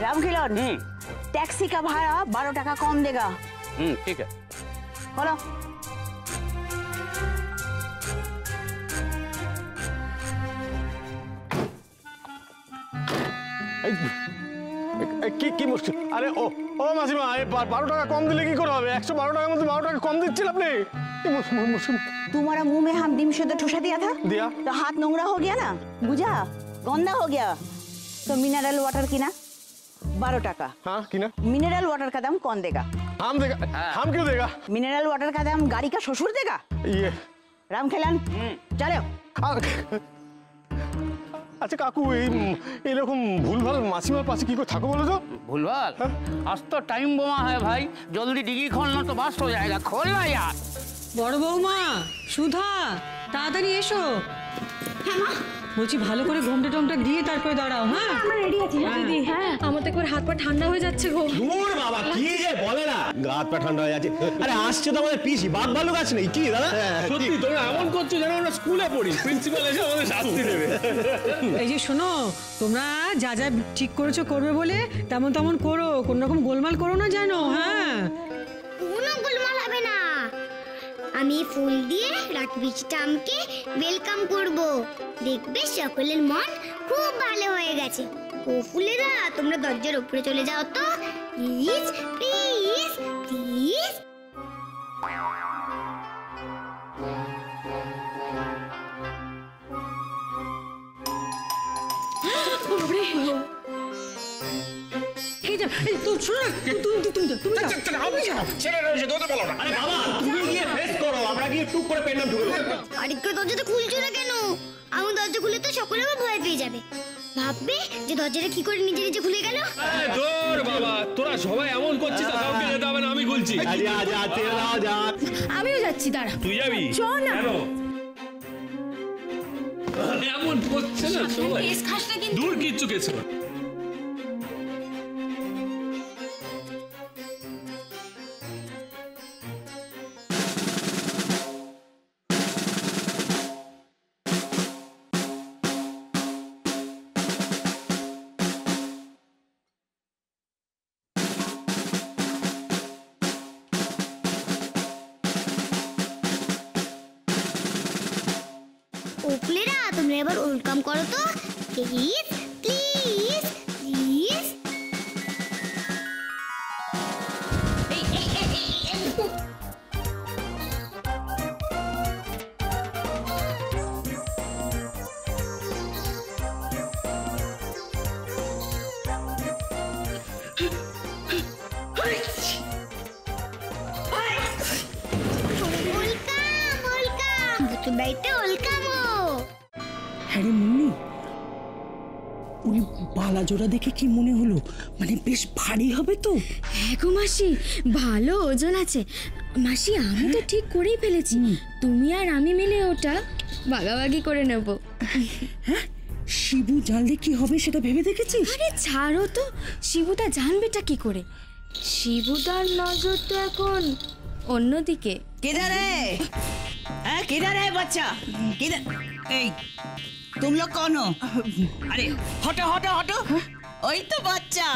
रामखिलन taxi का भाड़ा 12 टका कम देगा। ठीक है। बोलो। কি মুশকিল? আরে ও মাসিমা, 12 টাকা কম দিলে কি করে হবে? 112 টাকার মধ্যে 12 টাকা কম দিচ্ছেন আপনি। तुम्हारा मुंह में हम डिम से तो ठुसा दिया था, दिया तो हाथ नोंगरा हो गया ना, बुझा, गंदा हो गया। तो मिनरल वाटर की ना 12 टका। हाँ की ना? मिनरल वाटर का दाम कौन देगा? हम देगा। हम क्यों देगा? मिनरल वाटर का दाम गाड़ी का ससुर देगा। ये रामखेलन चलो। আচ্ছা কাকু, এইরকম ভুলভাল মাসিমার পাশে কি করে থাকো বলো তো? भूलभाल? आज तो टाइम बोमा है भाई, जल्दी डिग्गी खोलना तो बास्ट हो जाएगा, खोलना यार। বড় বৌমা সুধা, তাড়াতাড়ি এসো। হ্যাঁ মা, বলছি ভালো করে ঘোমটা টোমটা দিয়ে তারপরে দাঁড়াও। হ্যাঁ আমরা রেডি আছি। হ্যাঁ দিদি, হ্যাঁ আমার তো একবার হাত পা ঠান্ডা হয়ে যাচ্ছে গো। দূর বাবা, কি যে বলে না, গা হাত পা ঠান্ডা হয়ে যাচ্ছে। আরে আসছে তো আমাদের পিসি, বাঘ ভালুক আছে নাকি কি দাদা? সত্যি তোমরা এমন করছো যেন আমরা স্কুলে পড়ি, প্রিন্সিপাল এসে আমাদের শাস্তি দেবে। এই যে শোনো, তোমরা যা যা ঠিক করেছো করবে বলে তেমন তেমন করো, কোন রকম গোলমাল করো না জানো। হ্যাঁ কোনো গোলমাল হবে না। আমি ফুল দিয়ে রাতবিষ্টামকে ওয়েলকাম করব, দেখবে সকলের মন খুব ভালো হয়ে গেছে। ও ফুলেরা, তোমরা দরজার উপরে চলে যাও তো, প্লিজ প্লিজ প্লিজ। দরজাটা খুলছো না কেন? আমি দরজা খুলে তো সকলে ভয় পেয়ে যাবে, ভাববে যে দরজাটা কি করে নিজে নিজে খুলে গেল। বাবা তোরা সবাই এমন করছিস, কাউকে যেতে হবে না, আমি বলছি। আমিও যাচ্ছি, দাঁড়া। তুই যাবি? চল না। এমন করছে না সবাই। কেস খাস না কিন্তু। দূর কিচ্ছু কেছে না। ফুলেরা, তোমরা এবার ওয়েলকাম করো তো, প্লিজ প্লিজ প্লিজ। বাড়িতে ওয়েলকাম। হ্যাঁ রে মুন্নি, উনি বালা জোড়া দেখে কি মনে হলো? মানে বেশ ভারী হবে তো। হ্যাঁ গো মাসি, ভালো ওজন আছে। মাসি আমি তো ঠিক করেই ফেলেছি, তুমি আর আমি মিলে ওটা ভাগাভাগি করে নেব। হ্যাঁ, শিবু জানলে কি হবে সেটা ভেবে দেখেছিস? আরে ছাড়ো তো, শিবুদা জানবেটা কি করে? শিবুদার নজর তো এখন অন্যদিকে। किधर है? किधर है बच्चा? किधर? तुम लोग कौन हो? अरे हटो हटो हटो, वही तो बच्चा।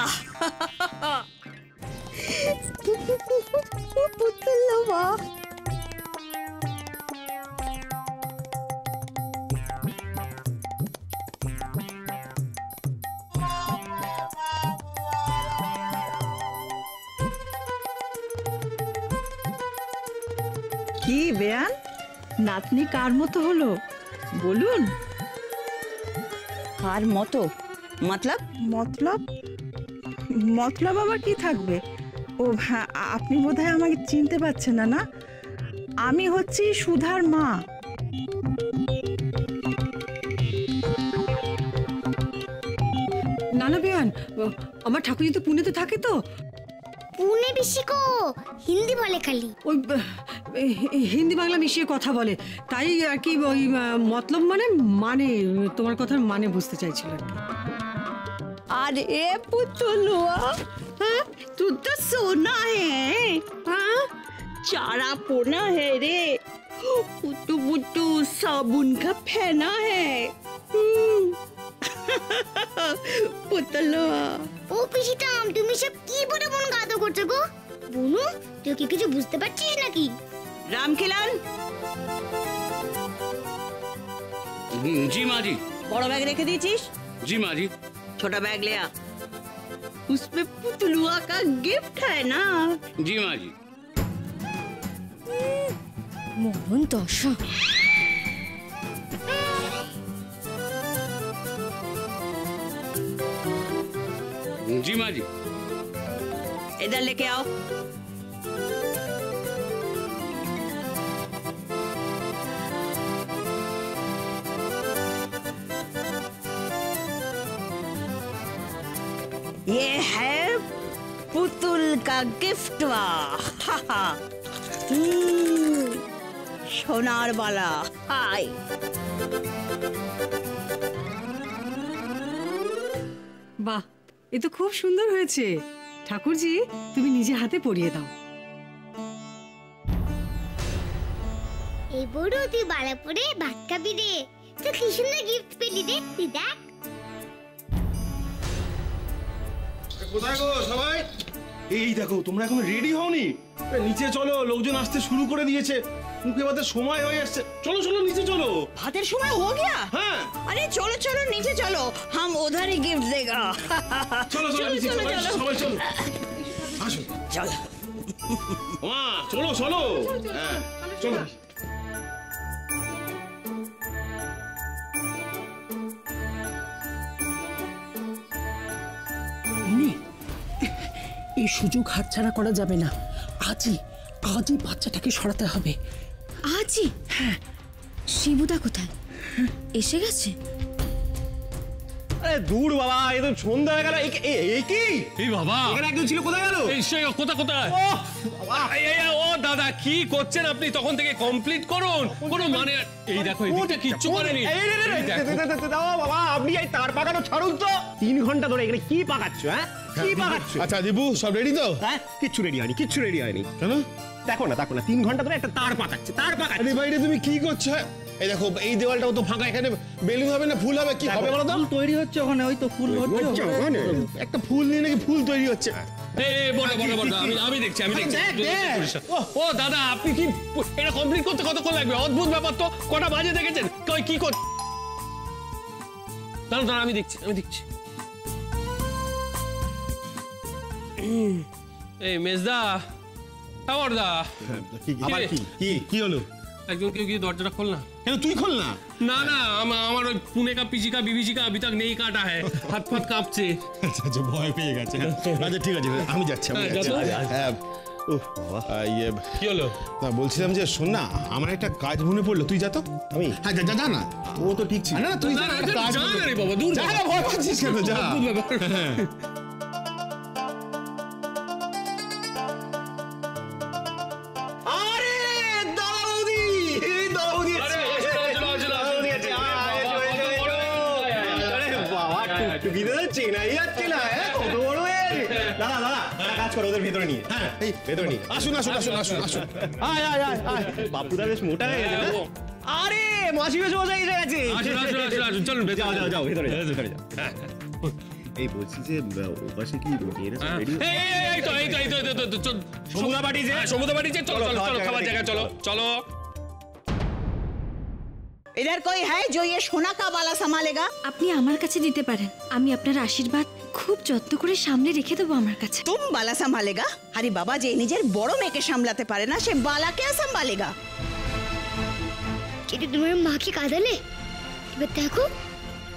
কি বেয়ান, নাতনি কার মতো হলো বলুন? কার মতো मतलब? মতলব মতলব আবার কি থাকবে? ও হ্যাঁ, আপনি বোধহয় আমাকে চিনতে পারছেন না। না, আমি হচ্ছি সুধার মা। না না বেয়ান, আমার ঠাকুর তো পুনেতে থাকে তো। পুনে বেশি কো, হিন্দি বলে খালি। ওই হিন্দি বাংলা মিশিয়ে কথা বলে, তাই আর কি। ওই মতলব মানে মানে তোমার কথার মানে বুঝতে চাইছিল আর কি। अरे पुतलुआ, तू तो सोना है, हाँ चारा पोना है रे, पुट्टू पुट्टू साबुन का फेना है। পুতুলুয়া। ও পিসিটাম, তুমি সব কি বলে মন গাদো করছো গো? বুনু, তুই কি কিছু বুঝতে পারছিস নাকি? রামখিলান, जी माँ जी। बड़ा बैग रेखे दीजिस? जी माँ जी। छोटा बैग ले आ। उसमें पुतलुआ का गिफ्ट है ना? जी माँ जी। মোহন দশা। जी माँ जी। इधर लेके आओ। ये है पुतुल का गिफ्ट সোনার বালা। হাই বাহ, এ তো খুব সুন্দর হয়েছে। ঠাকুরজি, তুমি নিজে হাতে পরিয়ে দাও। এই বড় তুই বালা পরে ভাত খাবি রে। তো কি সুন্দর গিফট পেলি রে, তুই দেখ। কোথায় গো সবাই? এই দেখো, তোমরা এখন রেডি হওনি? নিচে চলো, লোকজন আসতে শুরু করে দিয়েছে। মুখে ভাতের সময় হয়ে আসছে। চলো চলো, নিচে চলো। भातर समय हो गया? हाँ। अरे चलो चलो नीचे चलो, हम उधर ही गिफ्ट देगा। চলো চলো, নিচে চলো, সবাই চলো। সবাই চলো। আসো। चलो মা, চলো চলো। হ্যাঁ, চলো। এই সুযোগ হাতছাড়া করা যাবে না। আজই আজই বাচ্চাটাকে সরাতে হবে। আজই? হ্যাঁ। শিবুদা কোথায়? এসে গেছে? আরে দূর বাবা, এ তো সন্ধ্যা হয়ে গেল। এই কি? এই বাবা, এখানে একজন ছিল, কোথায় গেল? এই সে কোথায় কোথায়? ওহ, বাবা। ও দাদা, কি করছেন আপনি? তখন থেকে কমপ্লিট করুন। কোনো মানে এই দেখো, এদিকটা কিচ্ছু করেনি। এই রে রে রে, এই দেখো। দাও বাবা, আপনি এই তার পাকানো ছাড়ুন তো। 3 ঘন্টা ধরে এখানে কি পাকাচ্ছ? হ্যাঁ, কি পাকাচ্ছ? আচ্ছা দীপু, সব রেডি তো? হ্যাঁ, কিচ্ছু রেডি হয়নি, কিচ্ছু রেডি হয়নি। কেন? দেখো না 3 ঘন্টা ধরে একটা তার পাকাচ্ছে, তার পাকাচ্ছে। আরে বাইরে তুমি কি করছো? এই দেখো, এই দেওয়ালটাও তো ফাঁকা। এখানে বেলুন হবে না ফুল হবে? কি হবে বলো তো? তৈরি হচ্ছে ওখানে, ওই তো ফুল হচ্ছে ওখানে? একটা ফুল নিয়ে নাকি ফুল তৈরি হচ্ছে? এই বড় বড় বড়, আমি দেখছি আমি দেখছি। ও দাদা, আপনি কি এটা কমপ্লিট করতে কতক্ষণ লাগবে? অদ্ভুত ব্যাপার তো। কটা বাজে দেখেছেন? কি কর? দাঁড়ান দাঁড়ান, আমি দেখছি আমি দেখছি। এই মেজদা, দা আবার কি কি হলো? একজন কেউ কি দরজাটা খোল না। কেন তুই খোল না? না না, আমার ওই পুনে কা পিজি কা বিবিজি কা अभी तक नहीं काटा है। হাত ফাত কাঁপছে। আচ্ছা, ভয় পেয়ে গেছে। আচ্ছা ঠিক আছে, আমি যাচ্ছি। হ্যাঁ, উফ বাবা, কি হলো? না বলছিলাম যে শোন না, আমার একটা কাজ মনে পড়লো। তুই যা তো। আমি? হ্যাঁ, যা যা না। ও তো ঠিক ছিল। না না, তুই যা না, একটা কাজ যা মনে- না রে বাবা, দূর যা না, ভয় পাচ্ছিস কেন? যা। হ্যাঁ। আরে দাদা বৌদি, এই দাদা বৌদি আছে। দাদা বৌদি আছে। আরে বাবা, টুকটুকি তো চেনাই যাচ্ছে না। কত বড় হয়েছে। দাদা দাদা, একটা কাজ করো, ওদের ভেতরে নিয়ে। হ্যাঁ, এই ভেতরে নিয়ে আসুন আসুন আসুন আসুন আসুন। আয় আয় আয় আয়। বাপুদা বেশ মোটা হয়ে গেছে না? আরে মাসি বেশ মজা এসে গেছে। আসুন আসুন আসুন আসুন, চলুন ভেতরে যাও যাও যাও, ভেতরে যাও, ভেতরে যাও। হ্যাঁ। এই বলছি যে ওপাশে কি মেয়েরা সব ready? এই তো চল। সমুদ্র বাড়ি যে? সমুদ্র বাড়ি যে, চলো চলো চলো, খাবার জায়গা চলো চলো। इधर कोई है जो ये सोना का बाला संभालेगा? আপনি আমার কাছে দিতে পারেন। আমি আপনার আশীর্বাদ খুব যত্ন করে সামনে রেখে দেবো আমার কাছে। तुम बाला संभालेगा? अरे बाबा, जे निजेर बड़ो मेके सामलाते पारे ना, से बाला क्या संभालेगा? এটা তোমার মাকে কাঁদালে?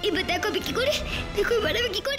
এবার দেখো আমি কি করে, দেখো এবার আমি কি করে।